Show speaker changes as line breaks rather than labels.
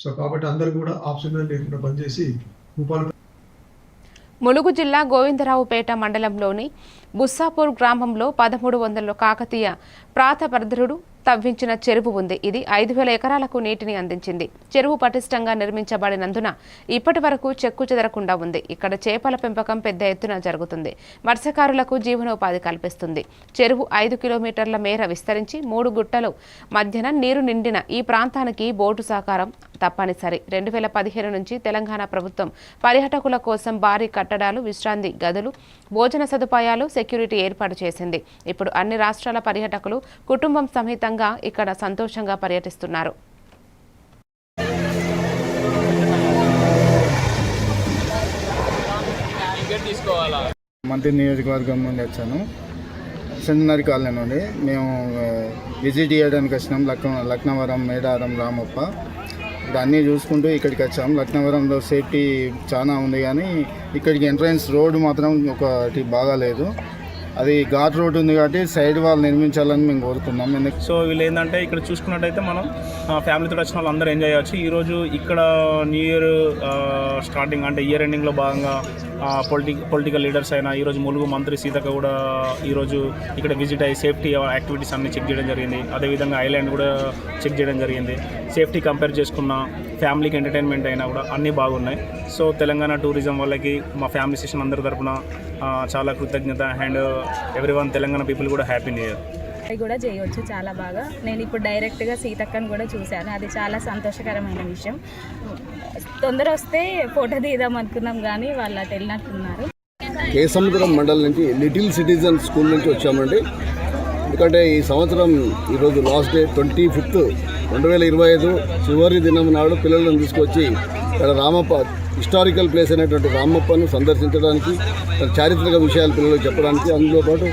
So కాబట్టి అందరూ కూడా ఆప్షన్ లేకుండా బంద్ చేసి భూపాలపల్లి
ములుగు జిల్లా గోవిందరావుపేట మండలంలోని బుస్సాపూర్ గ్రామంలో 1300 కాకతీయ ప్రాతపరుద్రుడు తవ్వించిన చెరువు ఉంది. ఇది 5000 ఎకరాలకు నీటిని అందించింది. చెరువు పటిష్టంగా నిర్మించబడినందున ఇప్పటి వరకు చెక్కు చెదరకుండా ఉంది. ఇక్కడ చేపల పెంపకం పెద్ద ఎత్తున జరుగుతుంది. మత్స్యకారులకు జీవనోపాధి కల్పిస్తుంది. చెరువు 5 కిలోమీటర్ల మేర విస్తరించి 3 గుట్టలు మధ్యన నీరు నిండిన ఈ ప్రాంతానికి బోటు సహకారం తప్పనిసరి. 2015 నుంచి తెలంగాణ ప్రభుత్వం పర్యాటకుల కోసం భారీ కట్టడాలు, విశ్రాంతి గదులు, భోజన సదుపాయాలు, సెక్యూరిటీ ఏర్పాటు చేసింది. ఇప్పుడు అన్ని రాష్ట్రాల పర్యాటకులు కుటుంబం సమేతంగా ఇక్కడ సంతోషంగా పర్యటిస్తున్నారు.
మంత్రి నియోజకవర్గం నుండి వచ్చాను. సెమినరీ కాలనీ నుండి మేము విజిట్ చేయడానికి వచ్చినాం. లక్నవరం, మేడారం, రామప్ప ఇక్కడ అన్నీ చూసుకుంటూ ఇక్కడికి వచ్చాం. లక్నవరంలో సేఫ్టీ చాలా ఉంది, కానీ ఇక్కడికి ఎంట్రన్స్ రోడ్డు మాత్రం ఒకటి బాగాలేదు. అది ఘాట్ రోడ్ ఉంది కాబట్టి సైడ్ వాల్ నిర్మించాలని మేము కోరుతున్నాం.
సో వీళ్ళు ఏంటంటే ఇక్కడ చూసుకున్నట్టయితే మనం ఫ్యామిలీతో వచ్చిన వాళ్ళు అందరూ ఎంజాయ్ చేయవచ్చు. ఈరోజు ఇక్కడ న్యూ ఇయర్ స్టార్టింగ్ అంటే ఇయర్ ఎండింగ్లో భాగంగా పొలిటికల్ లీడర్స్ అయినా ఈరోజు ములుగు మంత్రి సీతక్క కూడా ఈరోజు ఇక్కడ విజిట్ అయ్యి సేఫ్టీ యాక్టివిటీస్ అన్ని చెక్ చేయడం జరిగింది. అదేవిధంగా ఐలాండ్ కూడా చెక్ చేయడం జరిగింది. సేఫ్టీ కంపేర్ చేసుకున్న ఫ్యామిలీకి ఎంటర్టైన్మెంట్ అయినా కూడా అన్నీ బాగున్నాయి. సో తెలంగాణ టూరిజం వాళ్ళకి మా ఫ్యామిలీ స్టేషన్ అందరి తరఫున చాలా కృతజ్ఞత. అండ్ ఎవ్రీవన్ తెలంగాణ పీపుల్ కూడా హ్యాపీ న్యూ ఇయర్.
కూడా చేయవచ్చు చాలా బాగా. నేను ఇప్పుడు డైరెక్ట్గా సీతక్కను కూడా చూశాను. అది చాలా సంతోషకరమైన విషయం. తొందర వస్తే ఫోటో తీద్దాం అనుకున్నాం, కానీ వాళ్ళు అటు వెళ్ళినట్టున్నారు.
కేసముద్రం మండలం నుంచి లిటిల్ సిటిజన్ స్కూల్ నుంచి వచ్చామండి. ఎందుకంటే ఈ సంవత్సరం ఈరోజు లాస్ట్ డే 25 2025 చివరి దినం నాడు పిల్లలను తీసుకొచ్చి ఇక్కడ రామప్ప హిస్టారికల్ ప్లేస్ అయినటువంటి రామప్పను సందర్శించడానికి, చారిత్రక విషయాలు పిల్లలకు చెప్పడానికి, అందులో పాటు